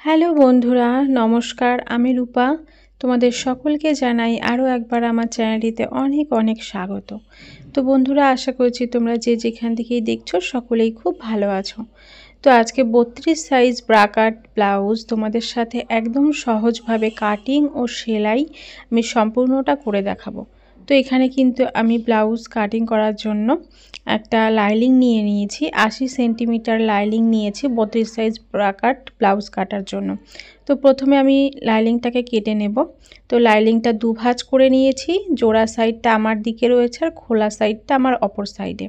Hello বন্ধুরা, নমস্কার। আমি রূপা। তোমাদের সকলকে জানাই আরও একবার আমার চ্যানেলটিতে অনেক অনেক স্বাগত। তো বন্ধুরা, আশা করছি তোমরা যে যেখান থেকেই দেখছো সকলেই খুব ভালো আছো। তো আজকে 32 সাইজ ব্রা কাট ব্লাউজ তোমাদের সাথে একদম সহজভাবে কাটিং ও সেলাই আমি সম্পূর্ণটা করে দেখাবো। তো এখানে কিন্তু আমি ব্লাউজ কাটিং করার জন্য একটা লাইনিং নিয়ে নিয়েছি, 80 সেন্টিমিটার লাইনিং নিয়েছি 32 সাইজ ব্রা কাট ব্লাউজ কাটার জন্য। তো প্রথমে আমি লাইনিংটাকে কেটে নেব। তো লাইনিংটা দুভাঁজ করে নিয়েছি, জোড়া সাইডটা আমার দিকে রয়েছে আর খোলা সাইডটা আমার অপর সাইডে।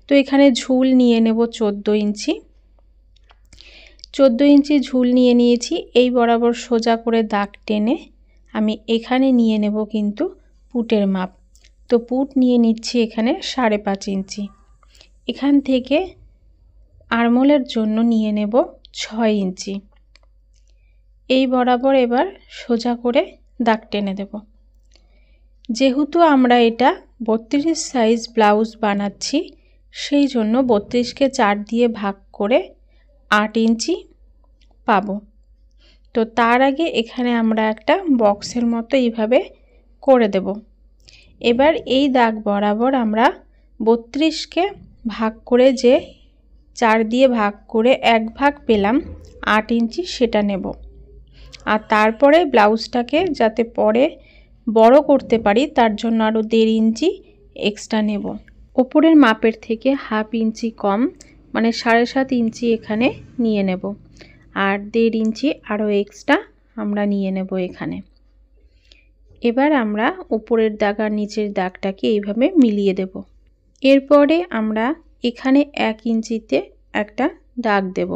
তো এখানে ঝুল নিয়ে নেব 14 ইঞ্চি। 14 ইঞ্চি ঝুল নিয়ে নিয়েছি। এই বরাবর সোজা করে দাগ টেনে আমি এখানে নিয়ে নেব কিন্তু পুটের মাপ। তো পুট নিয়ে নিচ্ছি এখানে 5.5 ইঞ্চি। এখান থেকে আরমোলের জন্য নিয়ে নেব 6 ইঞ্চি। এই বরাবর এবার সোজা করে দাগ টেনে দেব। যেহেতু আমরা এটা 32 সাইজ ব্লাউজ বানাচ্ছি, সেই জন্য 32কে 4 দিয়ে ভাগ করে 8 ইঞ্চি পাবো। তো তার আগে এখানে আমরা একটা বক্সের মতো এইভাবে করে দেব। এবার এই দাগ বরাবর আমরা 32কে ভাগ করে যে 4 দিয়ে ভাগ করে 1 ভাগ পেলাম 8 ইঞ্চি, সেটা নেব। আর তারপরে ব্লাউজটাকে যাতে পরে বড় করতে পারি তার জন্য আরও 1.5 ইঞ্চি এক্সট্রা নেব। ওপরের মাপের থেকে 1/2 ইঞ্চি কম, মানে 7.5 ইঞ্চি এখানে নিয়ে নেব। আর 1.5 ইঞ্চি আরও এক্সট্রা আমরা নিয়ে নেব এখানে। এবার আমরা উপরের দাগ আর নিচের দাগটাকে এইভাবে মিলিয়ে দেব। এরপরে আমরা এখানে 1 ইঞ্চিতে একটা দাগ দেব।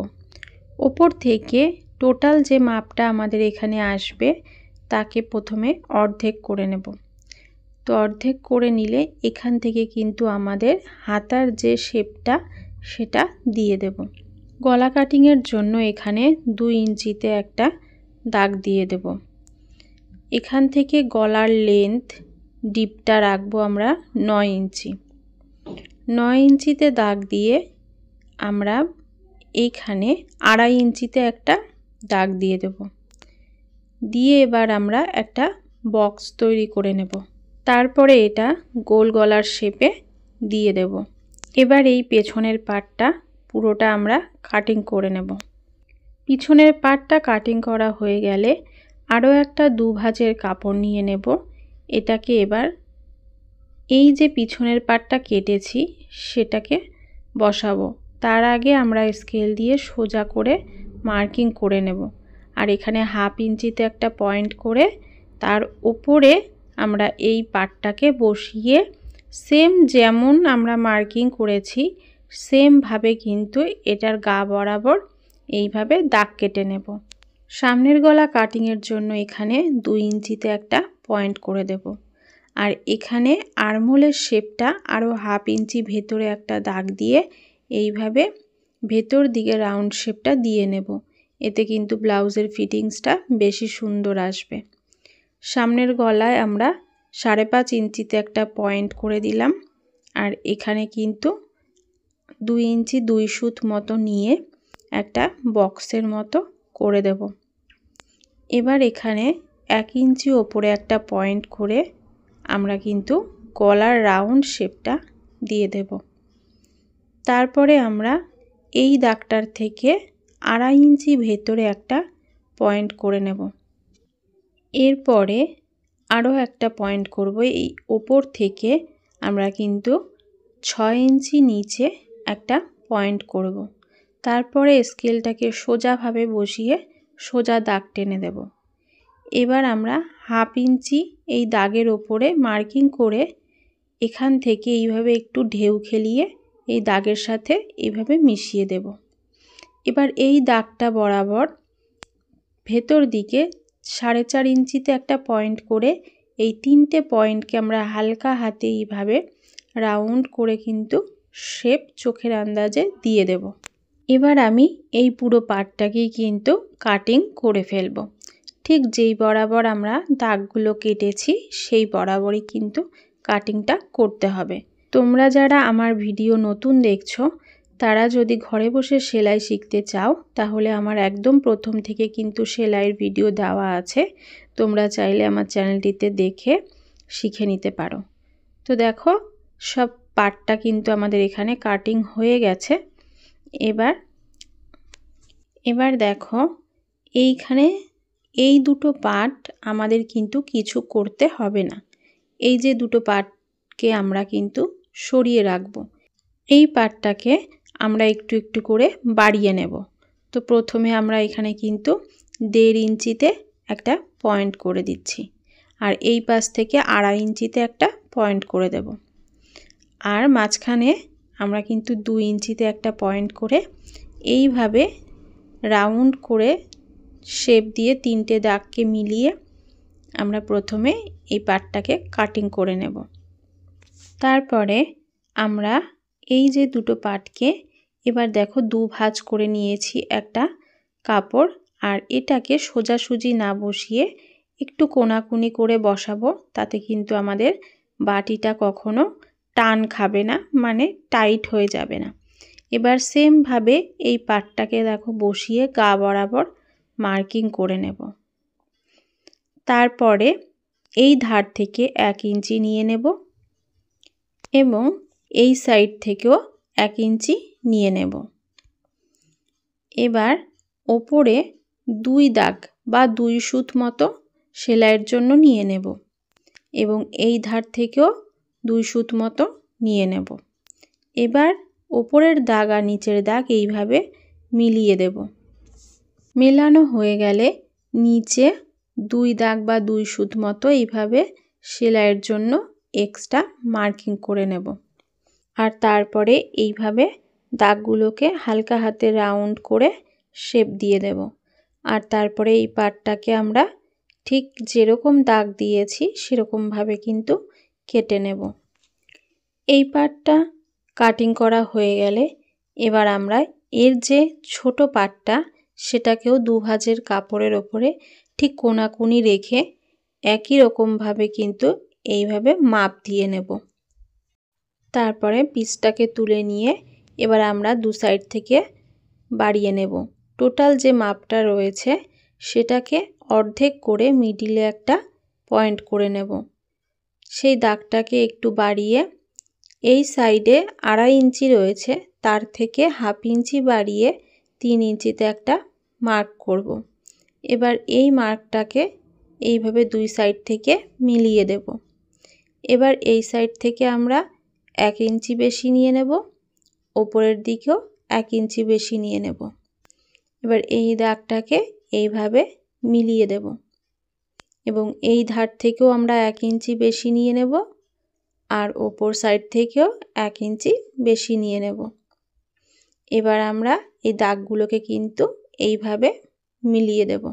ওপর থেকে টোটাল যে মাপটা আমাদের এখানে আসবে তাকে প্রথমে অর্ধেক করে নেব। তো অর্ধেক করে নিলে এখান থেকে কিন্তু আমাদের হাতার যে শেপটা সেটা দিয়ে দেব। গলা কাটিংয়ের জন্য এখানে 2 ইঞ্চিতে একটা দাগ দিয়ে দেব। এখান থেকে গলার লেন্থ ডিপটা রাখবো আমরা 9 ইঞ্চি। 9 ইঞ্চিতে দাগ দিয়ে আমরা এইখানে 2.5 ইঞ্চিতে একটা দাগ দিয়ে দেব। দিয়ে এবার আমরা একটা বক্স তৈরি করে নেব। তারপরে এটা গোল গলার শেপে দিয়ে দেব। এবার এই পেছনের পার্টটা পুরোটা আমরা কাটিং করে নেব। পিছনের পার্টটা কাটিং করা হয়ে গেলে আরও একটা 2 ভাঁজের কাপড় নিয়ে নেব। এটাকে এবার এই যে পিছনের পার্টটা কেটেছি সেটাকে বসাবো। তার আগে আমরা স্কেল দিয়ে সোজা করে মার্কিং করে নেব। আর এখানে 1/2 ইঞ্চিতে একটা পয়েন্ট করে তার উপরে আমরা এই পার্টটাকে বসিয়ে সেম যেমন আমরা মার্কিং করেছি সেমভাবে কিন্তু এটার গা বরাবর এইভাবে দাগ কেটে নেব। সামনের গলা কাটিংয়ের জন্য এখানে 2 ইঞ্চিতে একটা পয়েন্ট করে দেব। আর এখানে আরমোলের শেপটা আরও 1/2 ইঞ্চি ভেতরে একটা দাগ দিয়ে এইভাবে ভেতর দিকে রাউন্ড শেপটা দিয়ে নেব। এতে কিন্তু ব্লাউজের ফিটিংসটা বেশি সুন্দর আসবে। সামনের গলায় আমরা 5.5 ইঞ্চিতে একটা পয়েন্ট করে দিলাম। আর এখানে কিন্তু 2 ইঞ্চি 2 সুত মতো নিয়ে একটা বক্সের মতো করে দেব। এবার এখানে 1 ইঞ্চি ওপরে একটা পয়েন্ট করে আমরা কিন্তু গলার রাউন্ড শেপটা দিয়ে দেব। তারপরে আমরা এই দাগটার থেকে 2.5 ইঞ্চি ভেতরে একটা পয়েন্ট করে নেব। এরপরে আরও একটা পয়েন্ট করব। এই ওপর থেকে আমরা কিন্তু 6 ইঞ্চি নিচে একটা পয়েন্ট করব। তারপরে স্কেলটাকে সোজাভাবে বসিয়ে সোজা দাগ টেনে দেব। এবার আমরা 1/2 ইঞ্চি এই দাগের ওপরে মার্কিং করে এখান থেকে এইভাবে একটু ঢেউ খেলিয়ে এই দাগের সাথে এইভাবে মিশিয়ে দেব। এবার এই দাগটা বরাবর ভেতর দিকে 4.5 ইঞ্চিতে একটা পয়েন্ট করে এই 3টে পয়েন্টকে আমরা হালকা হাতে এইভাবে রাউন্ড করে কিন্তু শেপ চোখের আন্দাজে দিয়ে দেব। এবার আমি এই পুরো পার্টটাকেই কিন্তু কাটিং করে ফেলব। ঠিক যেই বরাবর আমরা দাগগুলো কেটেছি সেই বরাবরই কিন্তু কাটিংটা করতে হবে। তোমরা যারা আমার ভিডিও নতুন দেখছো তারা যদি ঘরে বসে সেলাই শিখতে চাও তাহলে আমার একদম প্রথম থেকে কিন্তু সেলাইয়ের ভিডিও দেওয়া আছে, তোমরা চাইলে আমার চ্যানেলটিতে দেখে শিখে নিতে পারো। তো দেখো সব পার্টটা কিন্তু আমাদের এখানে কাটিং হয়ে গেছে। এবার দেখো এইখানে এই দুটো পার্ট আমাদের কিন্তু কিছু করতে হবে না। এই যে দুটো পার্টকে আমরা কিন্তু সরিয়ে রাখবো। এই পার্টটাকে আমরা একটু একটু করে বাড়িয়ে নেব। তো প্রথমে আমরা এখানে কিন্তু 1.5 ইঞ্চিতে একটা পয়েন্ট করে দিচ্ছি, আর এই পাশ থেকে 2.5 ইঞ্চিতে একটা পয়েন্ট করে দেব, আর মাঝখানে আমরা কিন্তু 2 ইঞ্চিতে একটা পয়েন্ট করে এইভাবে রাউন্ড করে শেপ দিয়ে 3টে দাগকে মিলিয়ে আমরা প্রথমে এই পার্টটাকে কাটিং করে নেব। তারপরে আমরা এই যে দুটো পার্টকে এবার দেখো 2 ভাঁজ করে নিয়েছি একটা কাপড়, আর এটাকে সোজাসুজি না বসিয়ে একটু কোনাকুনি করে বসাবো, তাতে কিন্তু আমাদের বাটিটা কখনো টান খাবে না, মানে টাইট হয়ে যাবে না। এবার সেম ভাবে এই পার্টটাকে দেখো বসিয়ে গা বরাবর মার্কিং করে নেব। তারপরে এই ধার থেকে 1 ইঞ্চি নিয়ে নেব এবং এই সাইড থেকেও 1 ইঞ্চি নিয়ে নেব। এবার ওপরে 2 দাগ বা 2 সুত মতো সেলাইয়ের জন্য নিয়ে নেব এবং এই ধার থেকেও 2 সুত মতো নিয়ে নেব। এবার ওপরের দাগ আর নিচের দাগ এইভাবে মিলিয়ে দেব। মেলানো হয়ে গেলে নিচে 2 দাগ বা 2 সুত মতো এইভাবে সেলাইয়ের জন্য এক্সট্রা মার্কিং করে নেব, আর তারপরে এইভাবে দাগগুলোকে হালকা হাতে রাউন্ড করে শেপ দিয়ে দেব। আর তারপরে এই পার্টটাকে আমরা ঠিক যেরকম দাগ দিয়েছি সেরকমভাবে কিন্তু কেটে নেব। এই পার্টটা কাটিং করা হয়ে গেলে এবার আমরা এর যে ছোট পার্টটা সেটাকেও 2 ভাঁজের কাপড়ের ওপরে ঠিক কোনাকুনি রেখে একই রকমভাবে কিন্তু এইভাবে মাপ দিয়ে নেব। তারপরে পিসটাকে তুলে নিয়ে এবার আমরা 2 সাইড থেকে বাড়িয়ে নেব। টোটাল যে মাপটা রয়েছে সেটাকে অর্ধেক করে মিডিলে একটা পয়েন্ট করে নেব। সেই দাগটাকে একটু বাড়িয়ে এই সাইডে 2.5 ইঞ্চি রয়েছে, তার থেকে 1/2 ইঞ্চি বাড়িয়ে 3 ইঞ্চিতে একটা মার্ক করব। এবার এই মার্কটাকে এইভাবে 2 সাইড থেকে মিলিয়ে দেব। এবার এই সাইড থেকে আমরা 1 ইঞ্চি বেশি নিয়ে নেব, ওপরের দিকেও 1 ইঞ্চি বেশি নিয়ে নেব। এবার এই দাগটাকে এইভাবে মিলিয়ে দেব এবং এই ধার থেকেও আমরা 1 ইঞ্চি বেশি নিয়ে নেব, আর ওপর সাইড থেকেও 1 ইঞ্চি বেশি নিয়ে নেব। এবার আমরা এই দাগগুলোকে কিন্তু এইভাবে মিলিয়ে দেব।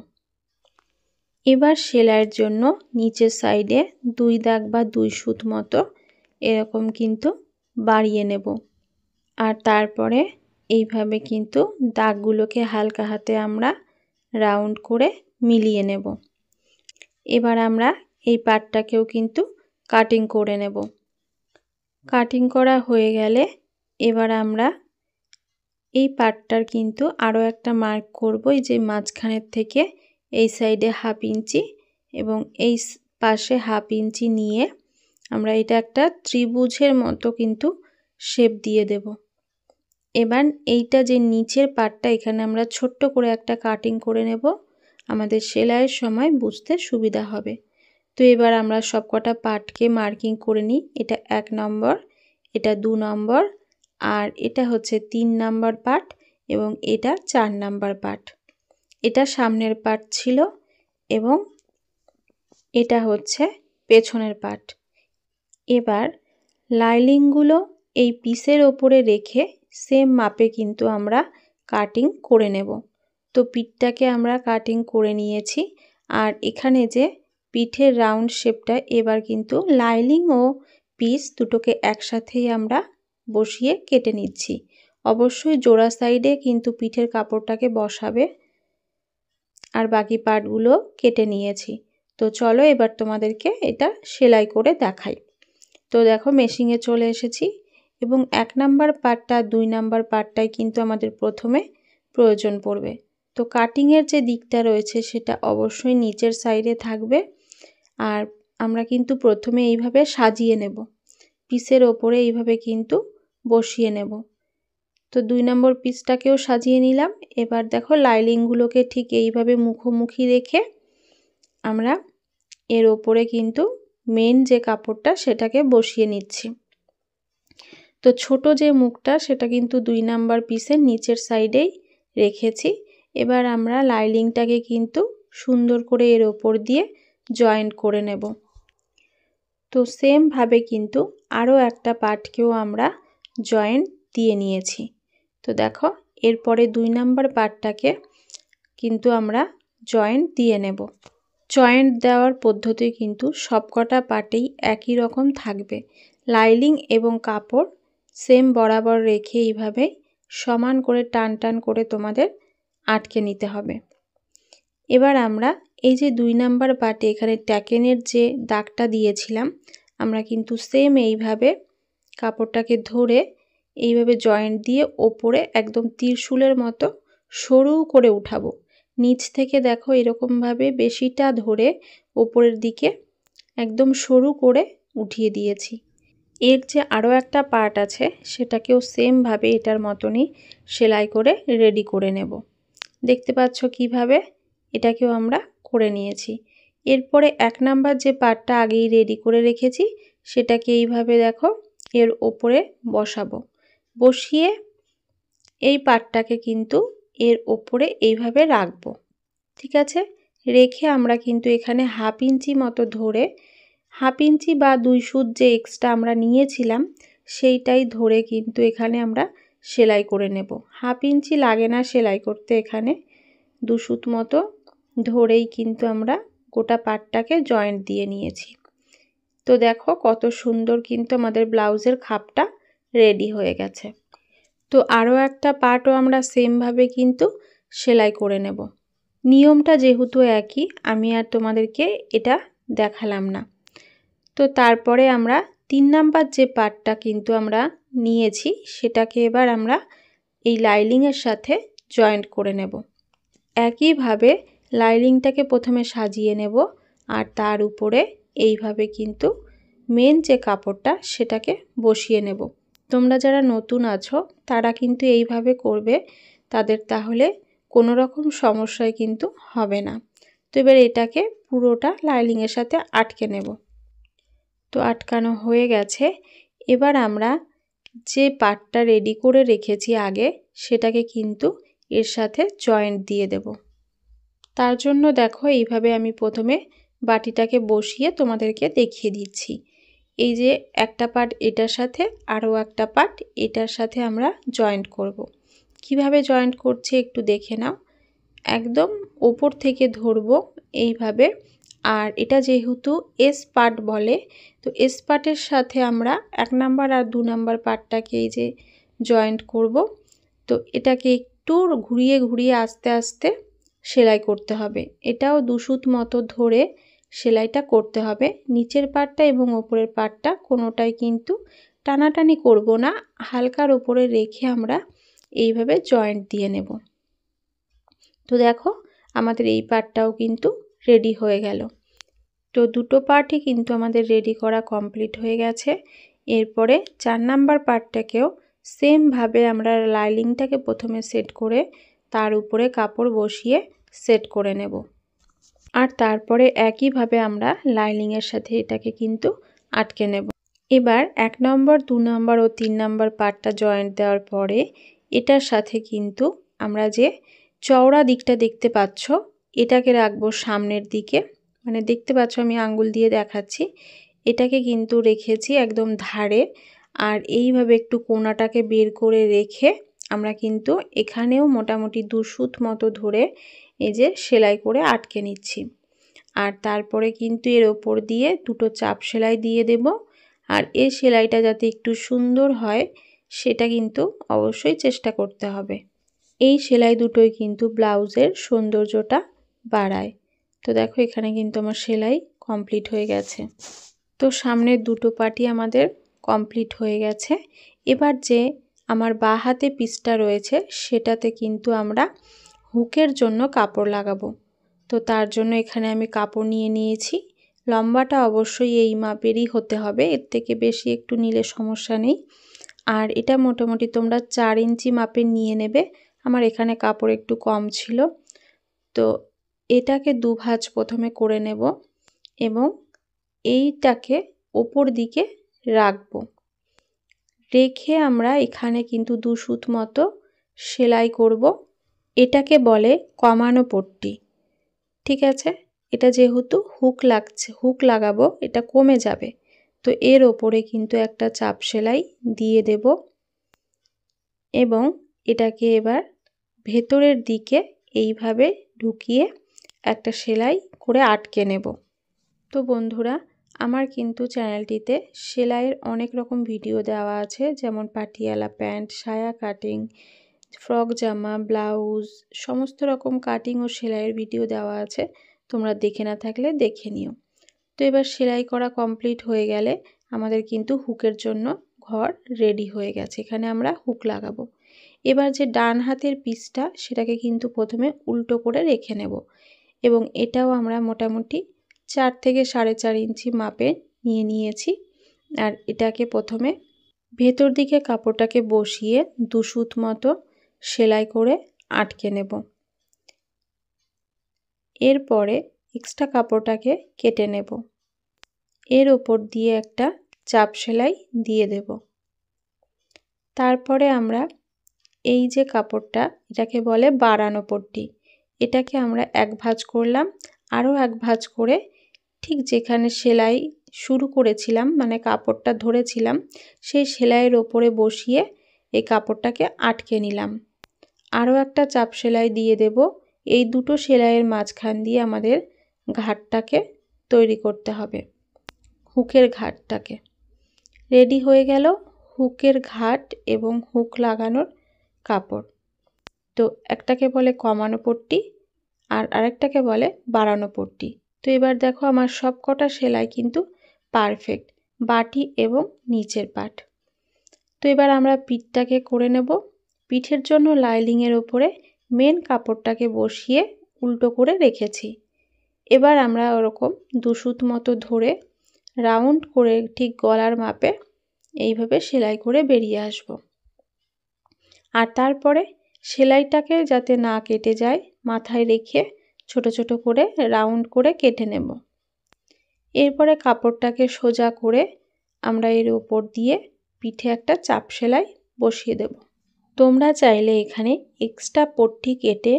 এবার সেলাইয়ের জন্য নিচের সাইডে 2 দাগ বা 2 সুত মতো এরকম কিন্তু বাড়িয়ে নেব, আর তারপরে এইভাবে কিন্তু দাগগুলোকে হালকা হাতে আমরা রাউন্ড করে মিলিয়ে নেব। এবার আমরা এই পার্টটাকেও কিন্তু কাটিং করে নেব। কাটিং করা হয়ে গেলে এবার আমরা এই পার্টটার কিন্তু আরও একটা মার্ক করব, এই যে মাঝখানের থেকে এই সাইডে 1/2 ইঞ্চি এবং এই পাশে 1/2 ইঞ্চি নিয়ে আমরা এটা একটা ত্রিভুজের মতো কিন্তু শেপ দিয়ে দেব। এবার এইটা যে নিচের পার্টটা এখানে আমরা ছোট্ট করে একটা কাটিং করে নেব, আমাদের সেলাইয়ের সময় বুঝতে সুবিধা হবে। তো এবার আমরা সবকটা পার্টকে মার্কিং করে নিই। এটা 1 নম্বর, এটা 2 নম্বর, আর এটা হচ্ছে 3 নম্বর পার্ট এবং এটা 4 নম্বর পার্ট। এটা সামনের পার্ট ছিল এবং এটা হচ্ছে পেছনের পার্ট। এবার লাইনিংগুলো এই পিসের ওপরে রেখে সেম মাপে কিন্তু আমরা কাটিং করে নেব। তো পিঠটাকে আমরা কাটিং করে নিয়েছি, আর এখানে যে পিঠের রাউন্ড শেপটা এবার কিন্তু লাইনিং ও পিস দুটোকে একসাথেই আমরা বসিয়ে কেটে নিচ্ছি। অবশ্যই জোড়া সাইডে কিন্তু পিঠের কাপড়টাকে বসাবে, আর বাকি পার্টগুলো কেটে নিয়েছি। তো চলো এবার তোমাদেরকে এটা সেলাই করে দেখাই। তো দেখো মেশিনে চলে এসেছি। এবং 1 নাম্বার পার্টটা 2 নাম্বার পার্টটাই কিন্তু আমাদের প্রথমে প্রয়োজন পড়বে। তো কাটিংয়ের যে দিকটা রয়েছে সেটা অবশ্যই নিচের সাইডে থাকবে। আর আমরা কিন্তু প্রথমে এইভাবে সাজিয়ে নেব, পিসের ওপরে এইভাবে কিন্তু বসিয়ে নেব। তো 2 নম্বর পিসটাকেও সাজিয়ে নিলাম। এবার দেখো লাইনিংগুলোকে ঠিক এইভাবে মুখোমুখি রেখে আমরা এর ওপরে কিন্তু মেন যে কাপড়টা সেটাকে বসিয়ে নিচ্ছি। তো ছোট যে মুখটা সেটা কিন্তু 2 নাম্বার পিসের নিচের সাইডেই রেখেছি। এবার আমরা লাইনিংটাকে কিন্তু সুন্দর করে এর ওপর দিয়ে জয়েন্ট করে নেব। তো সেম ভাবে কিন্তু আরও একটা পার্টকেও আমরা জয়েন্ট দিয়ে নিয়েছি। তো দেখো এরপরে 2 নাম্বার পার্টটাকে কিন্তু আমরা জয়েন্ট দিয়ে নেব। জয়েন্ট দেওয়ার পদ্ধতি কিন্তু সবকটা পার্টেই একই রকম থাকবে। লাইনিং এবং কাপড় সেম বরাবর রেখে এইভাবে সমান করে টান টান করে তোমাদের আটকে নিতে হবে। এবার আমরা এই যে 2 নাম্বার পার্টে এখানে ট্যাকেনের যে দাগটা দিয়েছিলাম, আমরা কিন্তু সেম এইভাবে কাপড়টাকে ধরে এইভাবে জয়েন্ট দিয়ে ওপরে একদম ত্রিশূলের মতো সরু করে উঠাবো। নিচ থেকে দেখো এরকমভাবে বেশিটা ধরে ওপরের দিকে একদম সরু করে উঠিয়ে দিয়েছি। এর যে আরও একটা পার্ট আছে সেটাকেও সেম ভাবে এটার মতনই সেলাই করে রেডি করে নেব। দেখতে পাচ্ছ কিভাবে এটাকেও আমরা করে নিয়েছি। এরপরে 1 নাম্বার যে পার্টটা আগেই রেডি করে রেখেছি সেটাকে এইভাবে দেখো এর ওপরে বসাবো। বসিয়ে এই পার্টটাকে কিন্তু এর ওপরে এইভাবে রাখবো। ঠিক আছে, রেখে আমরা কিন্তু এখানে 1/2 ইঞ্চি মতো ধরে 1/2 ইঞ্চি বা 2 সুত যে এক্সট্রা আমরা নিয়েছিলাম সেইটাই ধরে কিন্তু এখানে আমরা সেলাই করে নেব। 1/2 ইঞ্চি লাগে না সেলাই করতে, এখানে 2 সুত মতো ধরেই কিন্তু আমরা গোটা পার্টটাকে জয়েন্ট দিয়ে নিয়েছি। তো দেখো কত সুন্দর কিন্তু আমাদের ব্লাউজের খাপটা রেডি হয়ে গেছে। তো আরও একটা পার্টও আমরা সেম ভাবে কিন্তু সেলাই করে নেব। নিয়মটা যেহেতু একই, আমি আর তোমাদেরকে এটা দেখালাম না। তো তারপরে আমরা 3 নাম্বার যে পার্টটা কিন্তু আমরা নিয়েছি সেটাকে এবার আমরা এই লাইনিংয়ের সাথে জয়েন্ট করে নেব। একইভাবে লাইনিংটাকে প্রথমে সাজিয়ে নেব আর তার উপরে এইভাবে কিন্তু মেন যে কাপড়টা সেটাকে বসিয়ে নেব। তোমরা যারা নতুন আছো তারা কিন্তু এইভাবে করবে, তাদের তাহলে কোনো রকম সমস্যায় কিন্তু হবে না। তো এবার এটাকে পুরোটা লাইনিংয়ের সাথে আটকে নেব। তো আটকানো হয়ে গেছে। এবার আমরা যে পার্টটা রেডি করে রেখেছি আগে সেটাকে কিন্তু এর সাথে জয়েন্ট দিয়ে দেব। তার জন্য দেখো এইভাবে আমি প্রথমে বাটিটাকে বসিয়ে তোমাদেরকে দেখিয়ে দিচ্ছি। এই যে একটা পার্ট এটার সাথে আরও একটা পার্ট এটার সাথে আমরা জয়েন্ট করব। কিভাবে জয়েন্ট করছি একটু দেখে নাও। একদম ওপর থেকে ধরবো এইভাবে। আর এটা যেহেতু এস পার্ট বলে, তো এস পার্টের সাথে আমরা 1 নাম্বার আর 2 নাম্বার পার্টটাকে এই যে জয়েন্ট করব। তো এটাকে একটু ঘুরিয়ে ঘুরিয়ে আস্তে আস্তে সেলাই করতে হবে। এটাও 2 সুত মতো ধরে সেলাইটা করতে হবে। নিচের পার্টটা এবং ওপরের পার্টটা কোনোটাই কিন্তু টানাটানি করব না, হালকার ওপরে রেখে আমরা এইভাবে জয়েন্ট দিয়ে নেব। তো দেখো আমাদের এই পার্টটাও কিন্তু রেডি হয়ে গেল। তো দুটো পার্টই কিন্তু আমাদের রেডি করা কমপ্লিট হয়ে গেছে। এরপরে 4 নাম্বার পার্টটাকেও সেম ভাবে আমরা লাইনিংটাকে প্রথমে সেট করে তার উপরে কাপড় বসিয়ে সেট করে নেব। আর তারপরে একইভাবে আমরা লাইনিংয়ের সাথে এটাকে কিন্তু আটকে নেব। এবার 1 নম্বর 2 নম্বর ও 3 নম্বর পার্টটা জয়েন্ট দেওয়ার পরে এটার সাথে কিন্তু আমরা যে চওড়া দিকটা দেখতে পাচ্ছ এটাকে রাখবো সামনের দিকে। মানে দেখতে পাচ্ছ আমি আঙ্গুল দিয়ে দেখাচ্ছি, এটাকে কিন্তু রেখেছি একদম ধারে। আর এইভাবে একটু কোণাটাকে বের করে রেখে আমরা কিন্তু এখানেও মোটামুটি 2 সুত মতো ধরে এই যে সেলাই করে আটকে নিচ্ছি। আর তারপরে কিন্তু এর ওপর দিয়ে দুটো চাপ সেলাই দিয়ে দেব। আর এই সেলাইটা যাতে একটু সুন্দর হয় সেটা কিন্তু অবশ্যই চেষ্টা করতে হবে। এই সেলাই দুটোই কিন্তু ব্লাউজের সৌন্দর্যটা বাড়ায়। তো দেখো এখানে কিন্তু আমার সেলাই কমপ্লিট হয়ে গেছে। তো সামনের দুটো পার্টই আমাদের কমপ্লিট হয়ে গেছে। এবার যে আমার বাঁ হাতে পিসটা রয়েছে সেটাতে কিন্তু আমরা হুকের জন্য কাপড় লাগাবো। তো তার জন্য এখানে আমি কাপড় নিয়ে নিয়েছি। লম্বাটা অবশ্যই এই মাপেরই হতে হবে, এর থেকে বেশি একটু নিলে সমস্যা নেই। আর এটা মোটামুটি তোমরা 4 ইঞ্চি মাপের নিয়ে নেবে। আমার এখানে কাপড় একটু কম ছিল, তো এটাকে দুভাঁজ প্রথমে করে নেব এবং এইটাকে ওপর দিকে রাখবো। রেখে আমরা এখানে কিন্তু 2 সুত মতো সেলাই করব। এটাকে বলে কমানো পট্টি। ঠিক আছে, এটা যেহেতু হুক লাগাবো, এটা কমে যাবে, তো এর ওপরে কিন্তু একটা চাপ সেলাই দিয়ে দেব এবং এটাকে এবার ভেতরের দিকে এইভাবে ঢুকিয়ে একটা সেলাই করে আটকে নেব। তো বন্ধুরা, আমার কিন্তু চ্যানেলটিতে সেলাইয়ের অনেক রকম ভিডিও দেওয়া আছে, যেমন পাটিয়ালা প্যান্ট, সায়া কাটিং, ফ্রক জামা, ব্লাউজ, সমস্ত রকম কাটিং ও সেলাইয়ের ভিডিও দেওয়া আছে। তোমরা দেখে না থাকলে দেখে নিও। তো এবার সেলাই করা কমপ্লিট হয়ে গেলে আমাদের কিন্তু হুকের জন্য ঘর রেডি হয়ে গেছে। এখানে আমরা হুক লাগাবো। এবার যে ডান হাতের পিসটা সেটাকে কিন্তু প্রথমে উল্টো করে রেখে নেব এবং এটাও আমরা মোটামুটি 4 থেকে 4.5 ইঞ্চি মাপে নিয়ে নিয়েছি। আর এটাকে প্রথমে ভেতর দিকে কাপড়টাকে বসিয়ে 2 সুত মতো সেলাই করে আটকে নেব। এরপরে এক্সট্রা কাপড়টাকে কেটে নেব। এর ওপর দিয়ে একটা চাপ সেলাই দিয়ে দেব। তারপরে আমরা এই যে কাপড়টা, এটাকে বলে বাড়ানো পট্টি, এটাকে আমরা এক ভাঁজ করলাম, আরও এক ভাঁজ করে ঠিক যেখানে সেলাই শুরু করেছিলাম, মানে কাপড়টা ধরেছিলাম, সেই সেলাইয়ের ওপরে বসিয়ে এই কাপড়টাকে আটকে নিলাম। আরও একটা চাপ সেলাই দিয়ে দেব। এই দুটো সেলাইয়ের মাঝখান দিয়ে আমাদের ঘাটটাকে তৈরি করতে হবে, হুকের ঘাটটাকে। রেডি হয়ে গেল হুকের ঘাট এবং হুক লাগানোর কাপড়। তো একটাকে বলে কমানো পট্টি আর আরেকটাকে বলে বাড়ানো পট্টি। তো এবার দেখো আমার সব কটা সেলাই কিন্তু পারফেক্ট, বাটি এবং নিচের পাট। তো এবার আমরা পিঠটাকে করে নেব। পিঠের জন্য লাইনিংয়ের ওপরে মেন কাপড়টাকে বসিয়ে উল্টো করে রেখেছি। এবার আমরা ওরকম 2 সুত মতো ধরে রাউন্ড করে ঠিক গলার মাপে এইভাবে সেলাই করে বেরিয়ে আসব। আর তারপরে সেলাইটাকে যাতে না কেটে যায় মাথায় রেখে ছোট ছোট করে রাউন্ড করে কেটে নেব। এরপরে কাপড়টাকে সোজা করে আমরা এর উপর দিয়ে পিঠে একটা চাপ সেলাই বসিয়ে দেব। তোমরা চাইলে এখানে এক্সট্রা পট্টি কেটে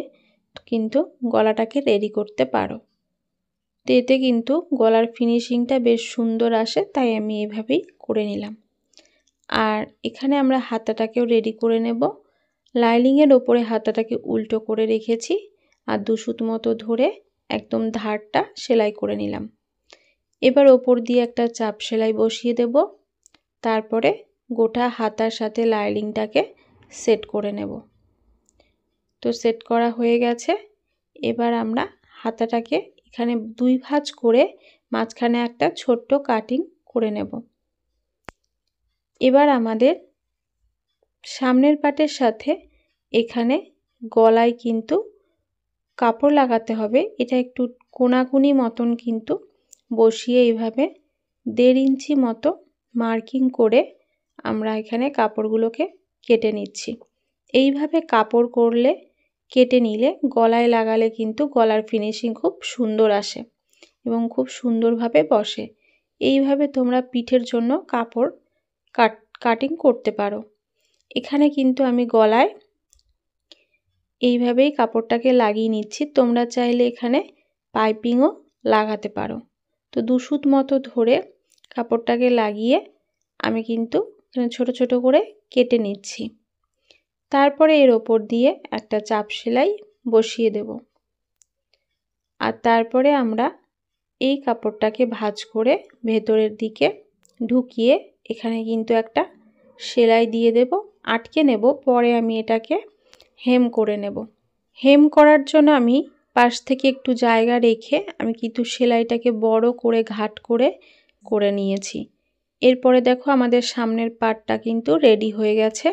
কিন্তু গলাটাকে রেডি করতে পারো। তো এতে কিন্তু গলার ফিনিশিংটা বেশ সুন্দর আসে, তাই আমি এভাবেই করে নিলাম। আর এখানে আমরা হাতাটাকেও রেডি করে নেব। লাইনিংয়ের ওপরে হাতাটাকে উল্টো করে রেখেছি আর 2 সুত মতো ধরে একদম ধারটা সেলাই করে নিলাম। এবার ওপর দিয়ে একটা চাপ সেলাই বসিয়ে দেব। তারপরে গোটা হাতার সাথে লাইনিংটাকে সেট করে নেব। তো সেট করা হয়ে গেছে। এবার আমরা হাতাটাকে এখানে 2 ভাঁজ করে মাঝখানে একটা ছোট্ট কাটিং করে নেব। এবার আমাদের সামনের পাটের সাথে এখানে গলায় কিন্তু কাপড় লাগাতে হবে। এটা একটু কোনাকুনি মতন কিন্তু বসিয়ে এইভাবে 1.5 ইঞ্চি মতো মার্কিং করে আমরা এখানে কাপড়গুলোকে কেটে নিচ্ছি। এইভাবে কাপড় করলে, কেটে নিলে গলায় লাগালে কিন্তু গলার ফিনিশিং খুব সুন্দর আসে এবং খুব সুন্দরভাবে বসে। এইভাবে তোমরা পিঠের জন্য কাপড় কাটিং করতে পারো। এখানে কিন্তু আমি গলায় এইভাবেই কাপড়টাকে লাগিয়ে নিচ্ছি। তোমরা চাইলে এখানে পাইপিংও লাগাতে পারো। তো 2 সুত মতো ধরে কাপড়টাকে লাগিয়ে আমি কিন্তু এখানে ছোট ছোট করে কেটে নিচ্ছি। তারপরে এর ওপর দিয়ে একটা চাপ সেলাই বসিয়ে দেব। আর তারপরে আমরা এই কাপড়টাকে ভাঁজ করে ভেতরের দিকে ঢুকিয়ে এখানে কিন্তু একটা সেলাই দিয়ে দেব, আটকে নেব। পরে আমি এটাকে হেম করে নেব। হেম করার জন্য আমি পাশ থেকে একটু জায়গা রেখে আমি কিন্তু সেলাইটাকে বড় করে ঘাট করে নিয়েছি। এরপরে দেখো আমাদের সামনের পার্টটা কিন্তু রেডি হয়ে গেছে।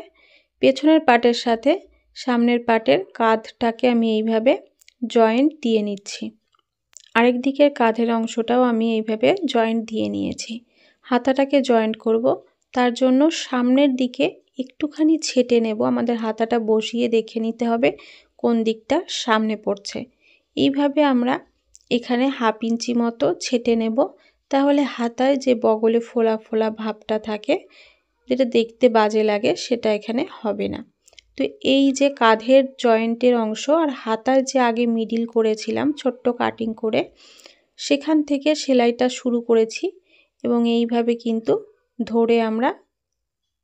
পেছনের পার্টের সাথে সামনের পার্টের কাঁধটাকে আমি এইভাবে জয়েন্ট দিয়ে নিচ্ছি। আরেক দিকের কাঁধের অংশটাও আমি এইভাবে জয়েন্ট দিয়ে নিয়েছি। হাতাটাকে জয়েন্ট করব, তার জন্য সামনের দিকে একটুখানি ছেটে নেব। আমাদের হাতাটা বসিয়ে দেখে নিতে হবে কোন দিকটা সামনে পড়ছে। এইভাবে আমরা এখানে 1/2 ইঞ্চি মতো ছেটে নেব, তাহলে হাতায় যে বগলে ফোলা ফোলা ভাবটা থাকে, যেটা দেখতে বাজে লাগে, সেটা এখানে হবে না। তো এই যে কাঁধের জয়েন্টের অংশ আর হাতায় যে আগে মিডিল করেছিলাম ছোট্ট কাটিং করে, সেখান থেকে সেলাইটা শুরু করেছি এবং এইভাবে কিন্তু ধরে আমরা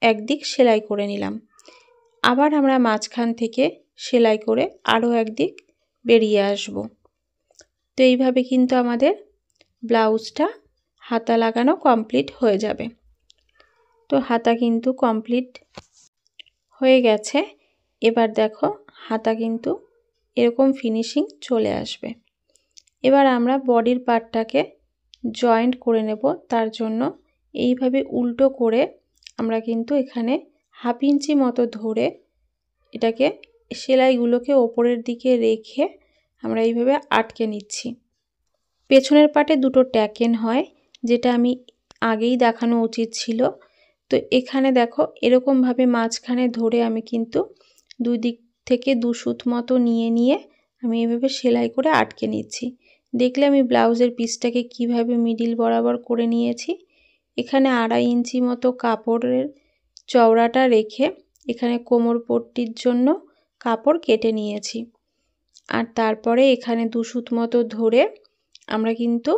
একদিক সেলাই করে নিলাম। আবার আমরা মাঝখান থেকে সেলাই করে আরও একদিক বেরিয়ে আসব। তো এইভাবে কিন্তু আমাদের ব্লাউজটা হাতা লাগানো কমপ্লিট হয়ে যাবে। তো হাতা কিন্তু কমপ্লিট হয়ে গেছে। এবার দেখো হাতা কিন্তু এরকম ফিনিশিং চলে আসবে। এবার আমরা বডির পার্টটাকে জয়েন্ট করে নেব। তার জন্য এইভাবে উল্টো করে আমরা কিন্তু এখানে 1/2 ইঞ্চি মতো ধরে এটাকে সেলাইগুলোকে ওপরের দিকে রেখে আমরা এইভাবে আটকে নিচ্ছি। পেছনের পার্টে দুটো ট্যাকেন হয়, যেটা আমি আগেই দেখানো উচিত ছিল। তো এখানে দেখো এরকমভাবে মাঝখানে ধরে আমি কিন্তু দুই দিক থেকে 2 সুত মতো নিয়ে আমি এভাবে সেলাই করে আটকে নিচ্ছি। দেখলে আমি ব্লাউজের পিসটাকে কিভাবে মিডিল বরাবর করে নিয়েছি। এখানে 2.5 ইঞ্চি মতো কাপড়ের চওড়াটা রেখে এখানে কোমর পট্টির জন্য কাপড় কেটে নিয়েছি। আর তারপরে এখানে 2 সুত মতো ধরে আমরা কিন্তু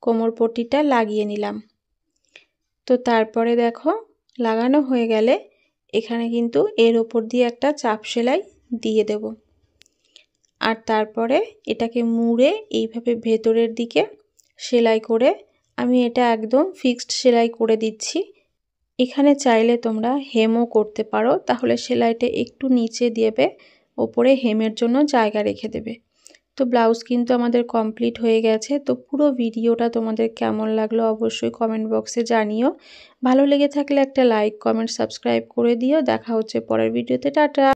কোমর পট্টিটা লাগিয়ে নিলাম। তো তারপরে দেখো লাগানো হয়ে গেলে এখানে কিন্তু এর ওপর দিয়ে একটা চাপ সেলাই দিয়ে দেব। আর তারপরে এটাকে মুড়ে এইভাবে ভেতরের দিকে সেলাই করে আমি এটা একদম ফিক্সড সেলাই করে দিচ্ছি। এখানে চাইলে তোমরা হেমও করতে পারো, তাহলে সেলাইটা একটু নিচে দেবে, ওপরে হেমের জন্য জায়গা রেখে দেবে। তো ব্লাউজ কিন্তু আমাদের কমপ্লিট হয়ে গেছে। তো পুরো ভিডিওটা তোমাদের কেমন লাগলো অবশ্যই কমেন্ট বক্সে জানিও। ভালো লেগে থাকলে একটা লাইক, কমেন্ট, সাবস্ক্রাইব করে দিও। দেখা হচ্ছে পরের ভিডিওতে। টাটা।